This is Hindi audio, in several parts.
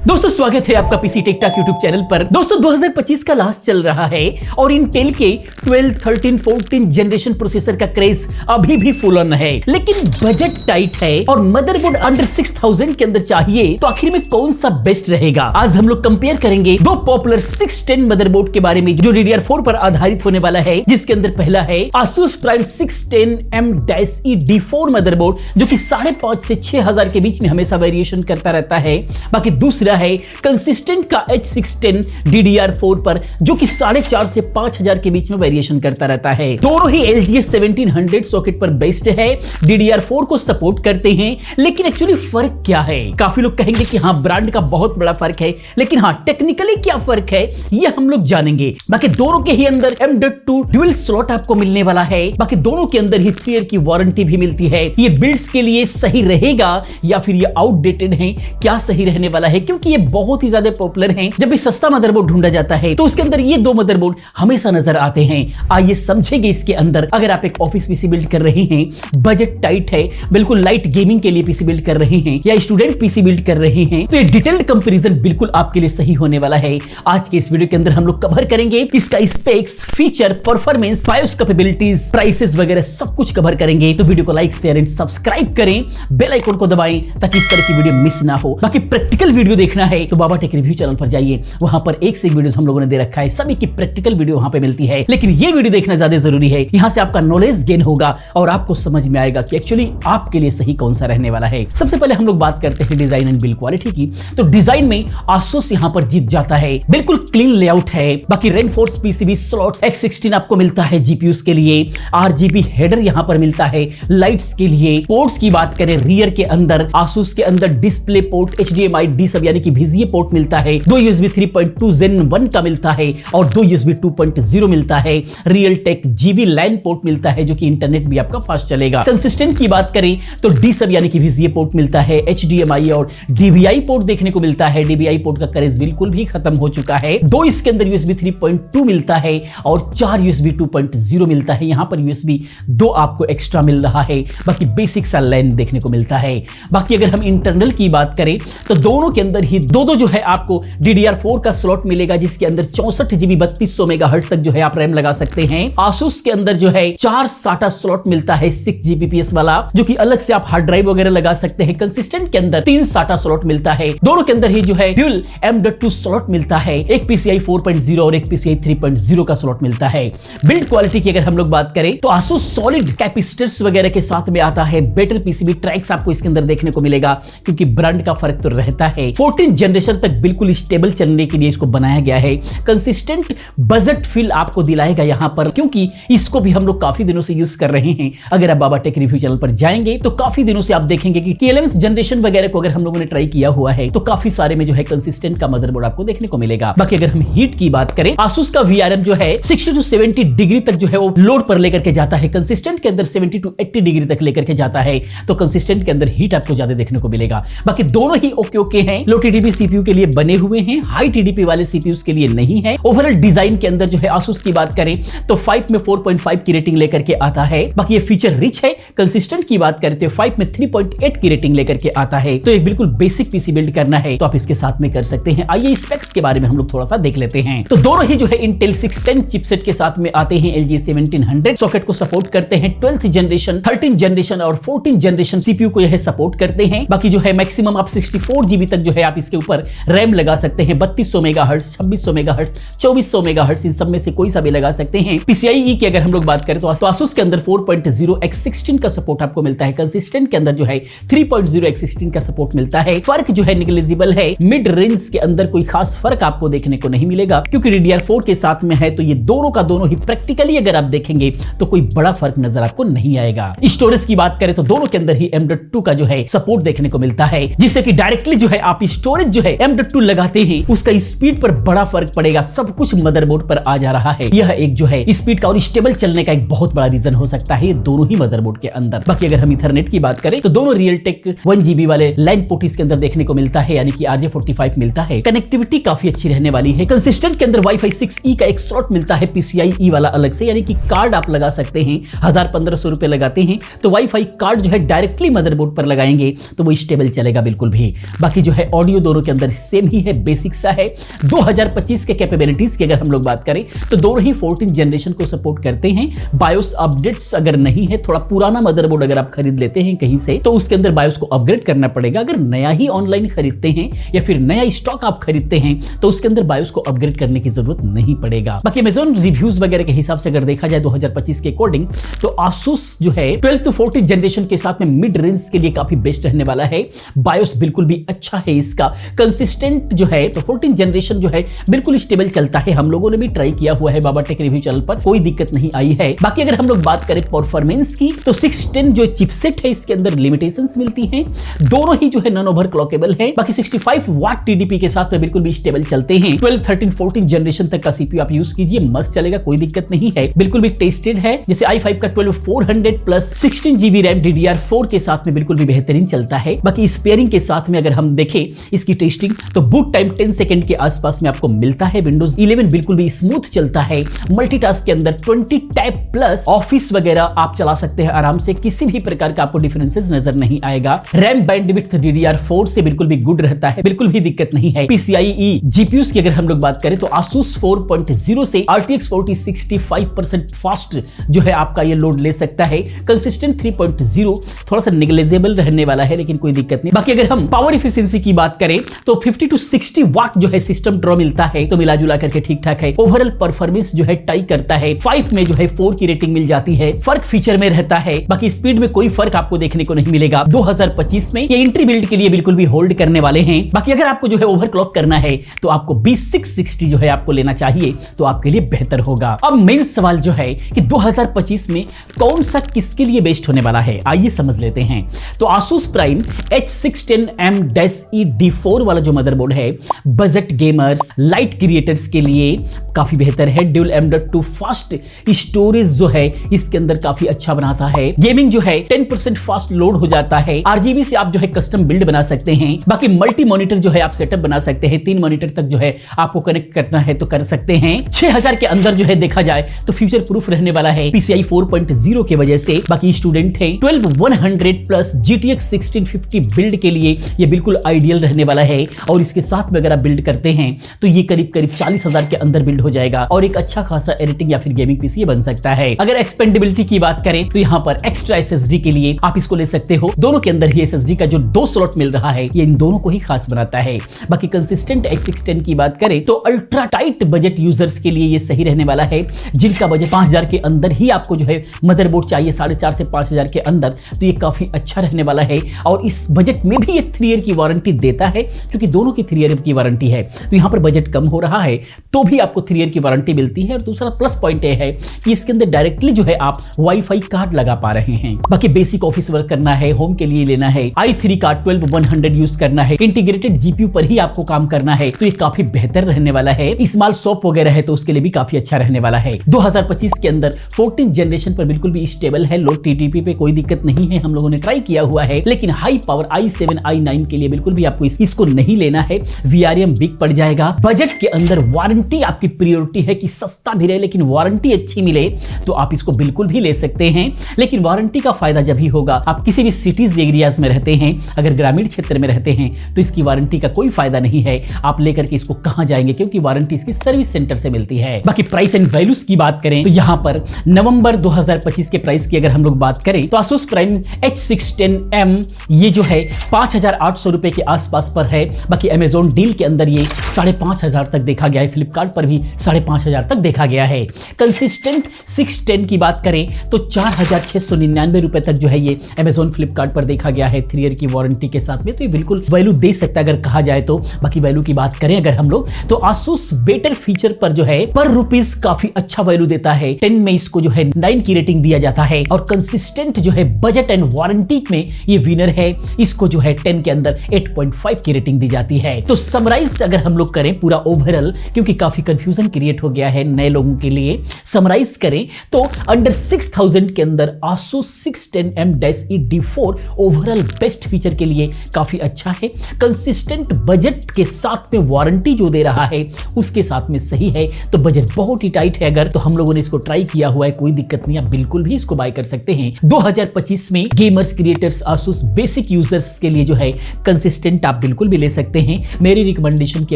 दोस्तों स्वागत है आपका PC tech talk YouTube channel पर। दोस्तों 2025 का लास्ट चल रहा है और इंटेल के 12, 13, 14 जनरेशन प्रोसेसर का क्रेज अभी भी फुल ऑन है, लेकिन बजट टाइट है और मदरबोर्ड अंडर 6000 के अंदर चाहिए, तो आखिर में कौन सा बेस्ट रहेगा। आज हम लोग कंपेयर करेंगे दो पॉपुलर 610 मदरबोर्ड के बारे में जो DDR4 पर आधारित होने वाला है, जिसके अंदर पहला है Asus Prime 610M-E D4 motherboard जो कि 5,500 से 6,000 के बीच में हमेशा वेरिएशन करता रहता है। बाकी दूसरा है कंसिस्टेंट का H610 DDR4 पर जो कि 4,500 से 5,000 के बीच में वेरिएशन करता रहता है। दोनों ही LGA 1700 सॉकेट पर बेस्ड है, DDR4 को सपोर्ट करते हैं, लेकिन एक्चुअली फर्क क्या है। काफी लोग कहेंगे कि हाँ ब्रांड का बहुत बड़ा फर्क है, लेकिन हाँ टेक्निकली क्या फर्क है ये हम लोग जानेंगे। बाकी दोनों के ही अंदर M.2 ड्यूल स्लॉट आपको मिलने वाला है। बाकी दोनों के अंदर ही 3 ईयर की वारंटी भी मिलती है। ये बिल्ड्स के लिए सही रहेगा या फिर ये आउटडेटेड है, क्या सही रहने वाला है, क्योंकि ये बहुत ही ज्यादा पॉपुलर हैं। जब भी सस्ता मदरबोर्ड ढूंढा जाता है तो उसके अंदर ये दो मदरबोर्ड हमेशा नजर आते हैं। आइए समझेंगे इसके अंदर। अगर आप एक ऑफिस पीसी बिल्ड कर रहे हैं, बजट टाइट है, बिल्कुल लाइट गेमिंग के लिए पीसी बिल्ड कर रहे हैं या स्टूडेंट पीसी बिल्ड कर रहे हैं, तो ये डिटेल्ड कंपैरिजन बिल्कुल आपके लिए सही होने वाला है। आज के इस वीडियो के अंदर हम लोग कवर करेंगे इसका specs, feature, performance, BIOS capabilities, prices वगैरह सब कुछ कवर करेंगे। तो वीडियो को लाइक, शेयर एंड सब्सक्राइब करें, बेल आइकन को दबाएं ताकि इस तरह की वीडियो मिस ना हो। बाकी प्रैक्टिकल वीडियो देखना है तो बाबा टेक रिव्यू चैनल पर जाइए, वहां पर एक से एक वीडियोस हम लोगों ने दे रखा है, सभी की प्रैक्टिकल वीडियो वहां पे मिलती है। लेकिन ये वीडियो देखना ज्यादा जरूरी है, यहां से आपका नॉलेज गेन होगा और आपको समझ में आएगा कि एक्चुअली आपके लिए सही कौन सा रहने वाला है। सबसे पहले हम लोग बात करते हैं डिजाइन एंड बिल्ड क्वालिटी की। तो डिजाइन में Asus यहां पर जीत जाता है, बिल्कुल क्लीन लेआउट है। बाकी रेनफोर्स पीसीबी स्लॉट्स X16 आपको मिलता है जीपीयूज के लिए, RGB हेडर यहां पर मिलता है लाइट्स के लिए। पोर्ट्स की बात करें, रियर के अंदर Asus के अंदर डिस्प्ले पोर्ट, HDMI D सब यानी कि VGA पोर्ट मिलता है, 2 USB 3.2 Gen 1 का मिलता है और 2 USB 2.0 मिलता है। Realtek GB LAN port मिलता है जो कि इंटरनेट भी आपका फास्ट चलेगा। कंसिस्टेंट की बात करें तो D सब यानी कि VGA पोर्ट मिलता है, HDMI और DVI पोर्ट देखने को मिलता है। DVI पोर्ट का क्रेज बिल्कुल भी खत्म हो चुका है। 2 इसके अंदर USB 3.2 मिलता है और 4 USB 2.0 मिलता है। यहां पर USB 2 आपको एक्स्ट्रा मिल रहा है। बाकी बेसिक सा LAN देखने को मिलता है। बाकी अगर हम इंटरनल की बात करें तो दोनों के अंदर ही दो जो है आपको DDR4 का स्लॉट मिलेगा, जिसके अंदर 64 GB 3200 मेगाहर्ट्ज तक जो है आप रैम लगा सकते हैं। Asus के अंदर जो है 4 SATA स्लॉट मिलता है 6 Gbps वाला, जो कि अलग से आप हार्ड ड्राइव वगैरह लगा सकते हैं। कंसिस्टेंट के अंदर 3 SATA स्लॉट मिलता है। दोनों के अंदर ही जो है ड्यूल M.2 स्लॉट मिलता है, एक PCI 4.0 और एक PCI 3.0 का स्लॉट मिलता है। बिल्ड क्वालिटी की अगर हम लोग बात करें तो Asus सॉलिड कैपेसिटर्स वगैरह के साथ में आता है। बेटर पीसीबी ट्रैक्स आपको इसके अंदर देखने को मिलेगा, क्योंकि ब्रांड का फर्क तो रहता है। 14 जनरेशन तक बिल्कुल स्टेबल चलने के लिए इसको बनाया गया है। कंसिस्टेंट बजट फील आपको दिलाएगा यहां पर, क्योंकि इसको भी हम लोग काफी दिनों से यूज कर रहे हैं। अगर आप बाबा टेक रिव्यू चैनल पर जाएंगे तो काफी दिनों से आप देखेंगे कि 11th जनरेशन वगैरह को अगर हम लोगों ने ट्राई किया हुआ है तो काफी सारे में जो है कंसिस्टेंट का मदरबोर्ड आपको देखने को मिलेगा। बाकी अगर हम हीट की बात करें, Asus का VRM जो है 60 to 70 डिग्री तक जो है वो लोड पर लेकर के जाता है। कंसिस्टेंट के अंदर 70 to 80 डिग्री तक लेकर के जाता है, तो कंसिस्टेंट के अंदर हीट आपको ज्यादा देखने को मिलेगा। बाकी दोनों ही ओके हैं, लो TDP CPU के लिए बने हुए हैं, हाई TDP वाले CPUs के लिए नहीं है। ओवरऑल डिजाइन के अंदर जो है Asus की बात करें तो 5 में 4.5 की रेटिंग लेकर के आता है। बाकी ये फीचर रिच है। कंसिस्टेंट की बात करते हो 5 में 3.8 की रेटिंग लेकर के आता है। तो एक बिल्कुल बेसिक पीसी बिल्ड करना है तो आप इसके साथ में कर सकते हैं। आइए स्पेक्स के बारे में हम लोग थोड़ा सा देख लेते हैं। तो दोनों ही जो है Intel 610 चिपसेट के साथ में आते हैं। LGA 1700 सॉकेट को सपोर्ट करते हैं। 12th जनरेशन, 13 जनरेशन और 14 जनरेशन CPU को यह सपोर्ट करते हैं। बाकी जो है मैक्सिमम आप 64 GB तक जो है आप इसके ऊपर रैम लगा सकते हैं। 3200 मेगाहर्ट्ज, 2600 मेगाहर्ट्ज, 2400 मेगाहर्ट्ज, इन सब में से कोई सा भी लगा सकते हैं। PCIe की अगर हम लोग बात करें तो Asus के अंदर 4.0 X16 का सपोर्ट आपको मिलता है। कंसिस्टेंट के अंदर जो है 3.0 X16 का सपोर्ट मिलता है। फर्क जो है निग्लिजिबल है। मिड रेंज के अंदर कोई खास फर्क आपको देखने को नहीं मिलेगा, क्योंकि DDR4 के साथ में है, तो ये दोनों का दोनों ही प्रैक्टिकली अगर आप देखेंगे तो कोई बड़ा फर्क नजर आपको नहीं आएगा। स्टोरेज की बात करें तो दोनों के अंदर ही M.2 का जो है सपोर्ट देखने को मिलता है, जिससे कि डायरेक्टली जो है आप स्टोरेज जो है M.2 लगाते हैं उसका स्पीड पर बड़ा फर्क पड़ेगा। सब कुछ मदरबोर्ड पर आ जा रहा है। यह एक जो है स्पीड का और स्टेबल चलने का एक बहुत बड़ा रीजन हो सकता है दोनों ही मदरबोर्ड के अंदर। बाकी अगर हम इथरनेट की बात करें तो दोनों रियल टेक 1 GB वाले LAN पोर्ट इसके अंदर देखने को मिलता है, यानी कि RJ45 मिलता है। कनेक्टिविटी काफी अच्छी रहने वाली है। कंसिस्टेंट के अंदर Wi-Fi 6E का एक स्लॉट मिलता है PCIe वाला अलग से, यानी कि कार्ड आप लगा सकते हैं। 1000-1500 रुपए लगाते हैं तो Wi-Fi कार्ड जो है डायरेक्टली मदरबोर्ड पर लगाएंगे तो वो स्टेबल चलेगा बिल्कुल भी। बाकी जो है ऑडियो ऑडियो दोनों के अंदर सेम ही है, बेसिक सा है। 2025 के कैपेबिलिटीज की अगर हम लोग बात करें तो दोनों ही 14 जनरेशन को सपोर्ट करते हैं। बायोस अपडेट्स अगर नहीं है, थोड़ा पुराना मदरबोर्ड अगर आप खरीद लेते हैं कहीं से, तो उसके अंदर बायोस को अपग्रेड करना पड़ेगा। अगर नया ही ऑनलाइन खरीदते हैं या फिर नया स्टॉक आप खरीदते हैं तो उसके अंदर बायोस को अपग्रेड करने की जरूरत नहीं पड़ेगा। बाकी अमेज़न रिव्यूज वगैरह के हिसाब से अगर देखा जाए 2025 के अकॉर्डिंग, तो आसूस जो है 12 to 14 जनरेशन के साथ में मिड रेंज के लिए काफी बेस्ट रहने वाला है। बायोस बिल्कुल भी अच्छा है इसका, कंसिस्टेंट जो है, तो 14 जनरेशन जो है बिल्कुल स्टेबल चलता है। हम लोगों ने भी ट्राई किया हुआ है बाबा टेक रिव्यू चैनल पर, कोई दिक्कत नहीं आई है। बाकी अगर हम लोग बात करें परफॉर्मेंस की, तो 610 जो चिपसेट है इसके अंदर लिमिटेशंस मिलती हैं। दोनों ही जो है नॉन ओवर क्लॉकेबल है। बाकी 65 वाट टीडीपी के साथ में बिल्कुल भी स्टेबल चलते हैं। 12, 13, 14 जनरेशन तक का सीपीयू आप यूज कीजिए, मस्त चलेगा, कोई दिक्कत नहीं है, बिल्कुल भी टेस्टेड है। जैसे i5 का 12400 प्लस 16 GB रैम DDR4 के साथ में बिल्कुल भी बेहतरीन चलता है। बाकी स्पेयरिंग के साथ में अगर हम देखें इसकी टेस्टिंग, तो बूट टाइम 10 सेकंड के आसपास में आपको मिलता है। विंडोज 11 बिल्कुल भी स्मूथ चलता है। मल्टीटास्क के अंदर 20 टैब प्लस ऑफिस वगैरह आप चला सकते हैं आराम से, किसी भी प्रकार का आपको डिफरेंसेस नजर नहीं आएगा। रैम बैंडविड्थ DDR4 से बिल्कुल भी गुड रहता है, बिल्कुल भी दिक्कत नहीं है। PCIe GPUs की अगर हम लोग बात करें तो Asus 4.0 से RTX 40 65% फास्ट जो है आपका ये लोड ले सकता है। कंसिस्टेंट 3.0 थोड़ा सा नेग्लिजिबल रहने वाला है, लेकिन कोई दिक्कत नहीं। बाकी अगर हम पावर एफिशिएंसी की बात करें तो 50 to 60 वाट जो है सिस्टम ड्रॉ मिलता है, तो मिला जुला करके ठीक ठाक है। ओवरऑल परफॉर्मेंस जो है टाई करता है, 5 में जो है 4 की रेटिंग मिल जाती है। फर्क फीचर में रहता है, बाकी स्पीड में कोई फर्क आपको देखने को नहीं मिलेगा। 2025 में ये एंट्री बिल्ड के लिए बिल्कुल भी होल्ड करने वाले हैं। बाकी अगर आपको जो है ओवरक्लॉक करना है तो आपको B660 जो है आपको लेना चाहिए, तो आपके लिए बेहतर होगा। अब मेन सवाल जो है कि 2025 में कौन सा किसके लिए बेस्ट होने वाला है, आइए समझ लेते हैं। तो Asus Prime H610M-E D4 वाला जो मदरबोर्ड है, बजट गेमर्स, लाइट क्रिएटर्स के लिए काफी बेहतर है। ड्यूल M.2 फास्ट स्टोरेज जो है इसके अंदर काफी अच्छा बनाता है। गेमिंग जो है 10% फास्ट लोड हो जाता है। RGB से आप जो है कस्टम बिल्ड बना सकते हैं। बाकी मल्टी मॉनिटर जो है आप सेटअप बना सकते हैं, 3 मॉनिटर तक जो है आपको कनेक्ट करना है तो कर सकते हैं। 6000 के अंदर जो है देखा जाए तो फ्यूचर प्रूफ रहने वाला है PCI 4.0 के वजह से। बाकी स्टूडेंट है 12100 प्लस GTX 1650 बिल्ड के लिए ये बिल्कुल आइडियल रहने वाला है। और इसके साथ में अगर आप बिल्ड करते हैं तो ये करीब 40,000 के अंदर बिल्ड हो जाएगा और एक अच्छा खासा एडिटिंग या फिर गेमिंग पीसी बन सकता है। अगर एक्सपेंडेबिलिटी की बात करें तो यहाँ पर एक्स्ट्रा SSD के लिए आप इसको ले सकते हो। दोनों के अंदर ही SSD का जो 2 स्लॉट मिल रहा है ये इन दोनों को ही खास बनाता है। बाकी कंसिस्टेंट X610 की बात करें तो अल्ट्रा टाइट बजट यूजर्स के लिए ये सही रहने वाला है। जिनका बजट 5000 के अंदर ही आपको जो है मदरबोर्ड चाहिए, 4,500 से 5,000 के अंदर, तो ये काफी अच्छा रहने वाला है। और इस बजट में भी ये 3 ईयर की वारंटी देता है, क्योंकि दोनों की 3 ईयर की वारंटी है। तो यहाँ पर बजट कम हो रहा है तो भी आपको 3 ईयर की वारंटी मिलती है। और दूसरा प्लस पॉइंट ये है कि इसके अंदर डायरेक्टली जो है आप वाईफाई कार्ड लगा पा रहे हैं। बाकी बेसिक ऑफिस वर्क करना है, होम के लिए लेना है, i3 का 12100 यूज करना है, इंटीग्रेटेड जीपीयू पर ही आपको काम करना है, तो ये काफी बेहतर रहने वाला है। स्मॉल शॉप वगैरह है तो उसके लिए भी काफी अच्छा रहने वाला है। 2025 के अंदर 14 जनरेशन पर बिल्कुल भी स्टेबल है, लो टीटीपी पे कोई दिक्कत नहीं है। हम लोगों ने ट्राई किया हुआ है, लेकिन हाई पावर i7 i9 के लिए बिल्कुल भी आपको इसको नहीं लेना है। VRM बिग पड़ जाएगा। बजट के अंदर वारंटी आपकी प्रायोरिटी है कि सस्ता भी रहे लेकिन वारंटी अच्छी मिले, तो आप इसको बिल्कुल भी ले सकते हैं। लेकिन वारंटी का फायदा जब ही होगा आप किसी भी सिटीज एरियाज में रहते हैं, अगर ग्रामीण क्षेत्र में रहते हैं तो इसकी वारंटी का कोई फायदा नहीं है। आप लेकर के इसको कहां जाएंगे, क्योंकि वारंटी इसकी सर्विस सेंटर से मिलती है। बाकी प्राइस एंड वैल्यूज की बात करें तो यहां पर नवंबर 2025 के प्राइस की अगर हम लोग बात करें तो Asus Prime H610M ये जो है 5,800 रुपए के आसपास पर है। बाकी Amazon डील के अंदर ये 5,500 तक देखा गया है, फ्लिपकार्ट पर भी 5,500 तक देखा गया है। कंसिस्टेंट 610 की बात करें तो 4,699 रुपए तक जो है ये Amazon फ्लिपकार्ट पर देखा गया है 3 ईयर की वारंटी के साथ में, तो ये बिल्कुल वैल्यू दे सकता है अगर कहा जाए तो। बाकी वैल्यू की बात करें अगर हम लोग तो Asus बेटर फीचर पर जो है पर रुपीस काफी अच्छा वैल्यू देता है। 10 में इसको जो है 9 की रेटिंग दिया जाता है और कंसिस्टेंट जो है बजट एंड वारंटी में ये विनर है। इसको जो है 10 के अंदर 8.5 की रेटिंग दी जाती है। तो समराइज अगर हम लोग लोग करें पूरा ओवरऑल, क्योंकि काफी कंफ्यूजन क्रिएट हो गया है नए लोगों के लिए। समराइज करें तो अंडर 6000 के अंदर Asus 610M-E-D4 overall best feature के लिए काफी अच्छा है। कंसिस्टेंट बजट के साथ में वारंटी जो दे रहा है उसके साथ में सही है। तो बजट बहुत ही टाइट है अगर, तो हम लोगों ने इसको ट्राई किया हुआ है, कोई दिक्कत नहीं, आप बिल्कुल भी इसको बाय कर सकते हैं। 2025 में gamers, creators, Asus basic users के लिए जो है कंसिस्टेंट आप बिल्कुल भी ले सकते हैं। मेरी रिकमेंडेशन की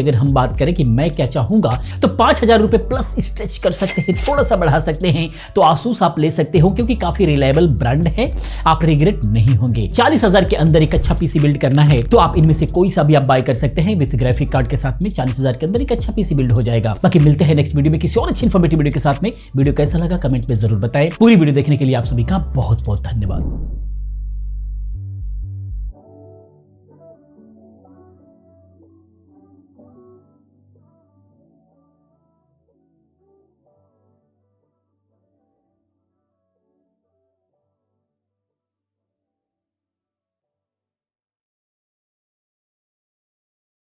अगर हम बात करें कि मैं क्या चाहूंगा, तो 5000 रुपए प्लस स्ट्रेच कर सकते हैं, थोड़ा सा बढ़ा सकते हैं, तो Asus आप ले सकते हो, क्योंकि काफी रिलायबल ब्रांड है, आप रिग्रेट नहीं होंगे। 40000 के अंदर एक अच्छा पीसी बिल्ड करना है तो आप इनमें से कोई सा भी आप बाय कर सकते हैं विद ग्राफिक कार्ड के साथ में। 40000 के अंदर एक अच्छा पीसी बिल्ड हो जाएगा। बाकी मिलते हैं नेक्स्ट वीडियो में किसी और अच्छी इन्फॉर्मेटिव वीडियो के साथ में। वीडियो कैसा लगा कमेंट में जरूर बताएं। पूरी वीडियो देखने के लिए आप सभी का बहुत बहुत धन्यवाद।